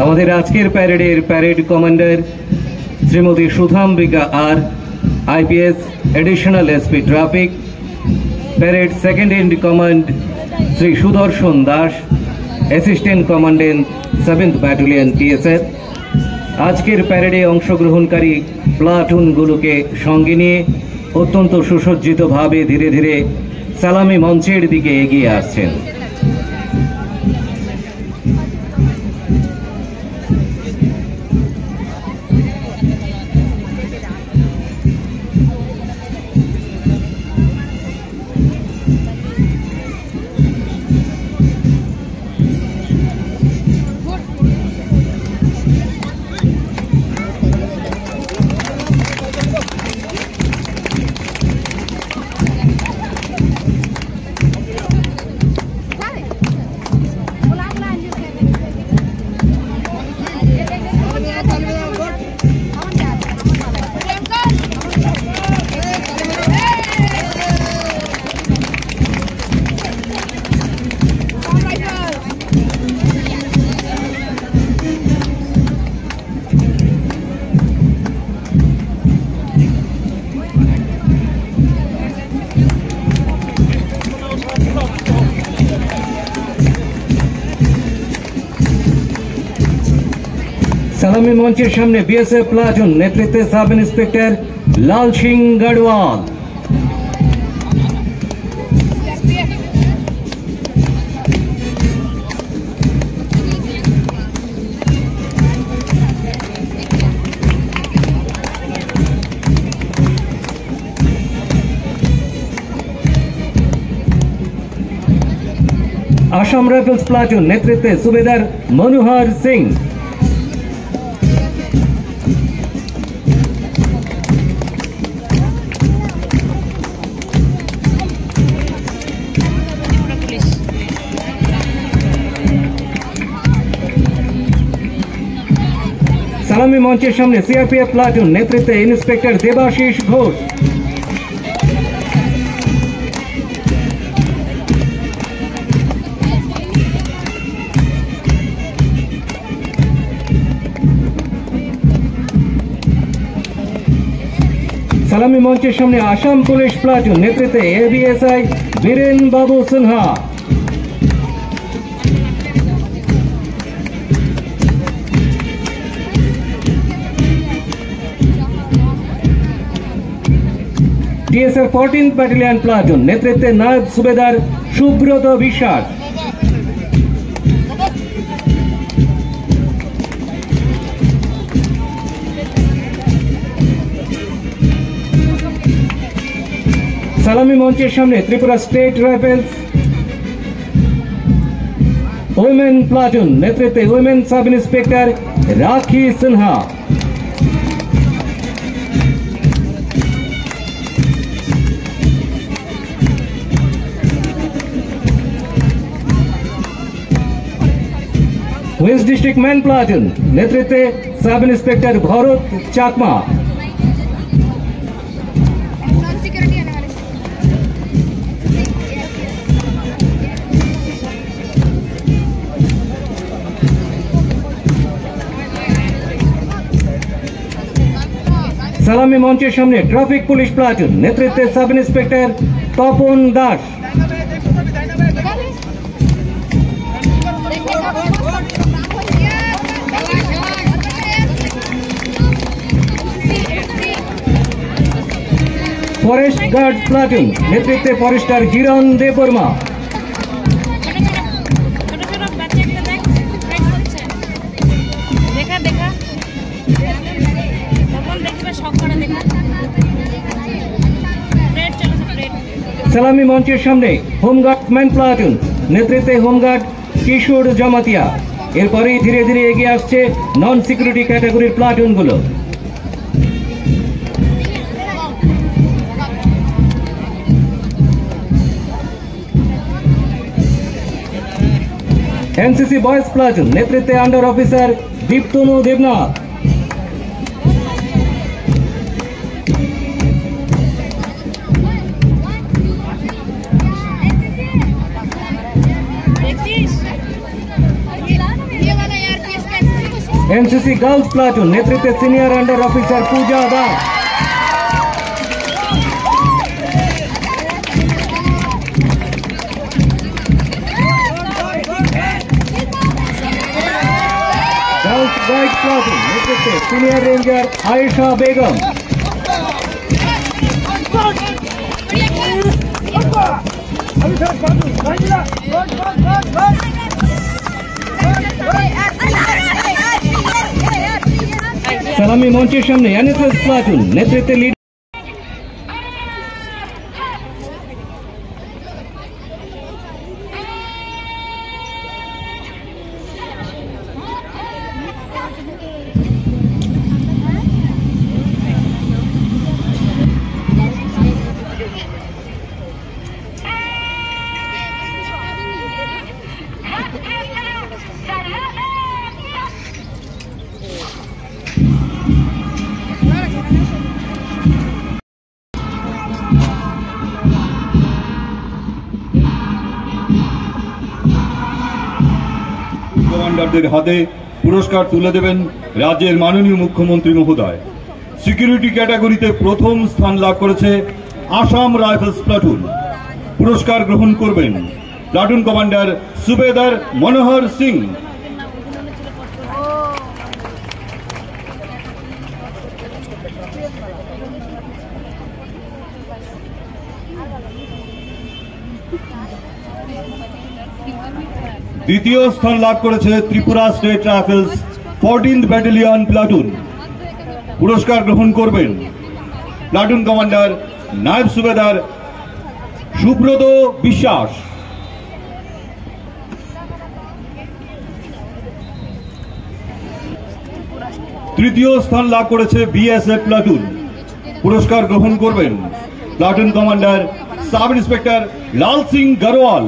আমাদের আজকের প্যারেডের parade commander Shrimati Sudhambika R, IPS additional SP traffic, parade second in command Shri Sudarshan Das, assistant commandant 7th battalion TSF. আজকের প্যারেডে অংশগ্রহণকারী প্লাটুনগুলোকে সঙ্গে নিয়ে অত্যন্ত সুসজ্জিতভাবে ধীরে ধীরে সালামি মঞ্চের দিকে এগিয়ে আসছেন। সালামি মঞ্চের সামনে বিএসএফ প্লাটুন নেতৃত্বে sub inspector Lal Singh Garhwal. Assam rifles platoon নেতৃত্বে সুবেদার মনোহর সিং। সালামি মঞ্চের সামনে সিআরপিএফ প্লাটুন নেতৃত্বে ইন্সপেক্টর দেবাশিস ঘোষ। সালামি মঞ্চের সামনে আসাম পুলিশ প্লাটুন নেতৃত্বে এবিএসআই বীরেন বাবু Sinha. TSF 14th battalion platoon নেতৃত্বে নায়ব সুবেদার সুব্রত বিশ্বাস। সালামি মঞ্চের সামনে Tripura state rifles women platoon নেতৃত্বে women sub inspector Rakhi Sinha. West district man platoon নেতৃত্বে সাব ইন্সপেক্টর ভরত চাকমা। সালামি মঞ্চের সামনে ট্রাফিক পুলিশ প্লাটুন নেতৃত্বে sub inspector Tapan Das. Forest guard platoon নেতৃত্বে ফরেস্টার হিরণ দেববর্মা। সালামি মঞ্চের সামনে হোমগার্ড ম্যান প্লাটুন নেতৃত্বে হোমগার্ড কিশোর জমাতিয়া। এরপরেই ধীরে ধীরে এগিয়ে আসছে নন সিকিউরিটি ক্যাটাগরির প্লাটুনগুলো। এনসিসি বয়েজ প্লাটুন নেতৃত্বে under officer Diptanu Debnath. NCC girls platoon नेतृत्व सीनियर अंडर ऑफिसर पूजा दास। गर्ल्स गाइड प्लाटून नेतृत्व सीनियर रेंजर आयशा बेगम। সালামি মঞ্চের সামনে এনএসএস প্লাটুন নেতৃত্বে লিড কমান্ডারদের হাতে পুরস্কার তুলে দেবেন রাজ্যের মাননীয় মুখ্যমন্ত্রী মহোদয়। সিকিউরিটি ক্যাটাগরিতে প্রথম স্থান লাভ করেছে আসাম রাইফেলস প্লাটুন। পুরস্কার গ্রহণ করবেন প্লাটুন কমান্ডার সুবেদার মনোহর সিং। দ্বিতীয় স্থান লাভ করেছে Tripura state rifles 14th battalion platoon. পুরস্কার গ্রহণ করবেন প্লাটুন কমান্ডার নায়েব সুবেদার সুব্রত বিশ্বাস। তৃতীয় স্থান লাভ করেছে বিএসএফ প্লাটুন। পুরস্কার গ্রহণ করবেন platoon commander sub inspector Lal Singh Garwal.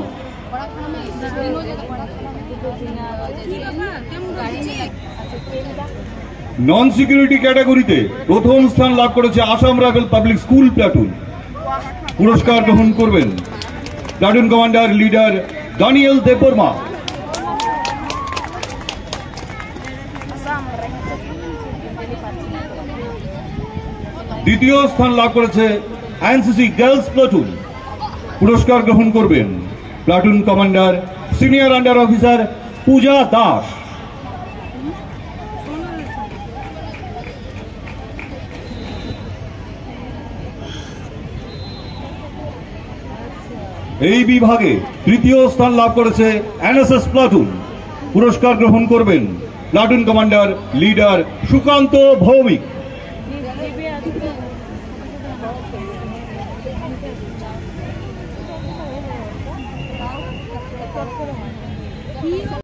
Non security ক্যাটাগরিতে প্রথম স্থান লাভ করেছে Assam rifle public school platoon. পুরস্কার গ্রহণ করবেন platoon commander leader Daniel Debbarma. দ্বিতীয় স্থান লাভ করেছে এনসিসি গার্লস প্লাটুন। পুরস্কার গ্রহণ করবেন platoon commander senior under officer Puja Das. এই বিভাগে তৃতীয় স্থান লাভ করেছে এনএসএস প্লাটুন। পুরস্কার গ্রহণ করবেন platoon commander leader Sukanta Bhowmik.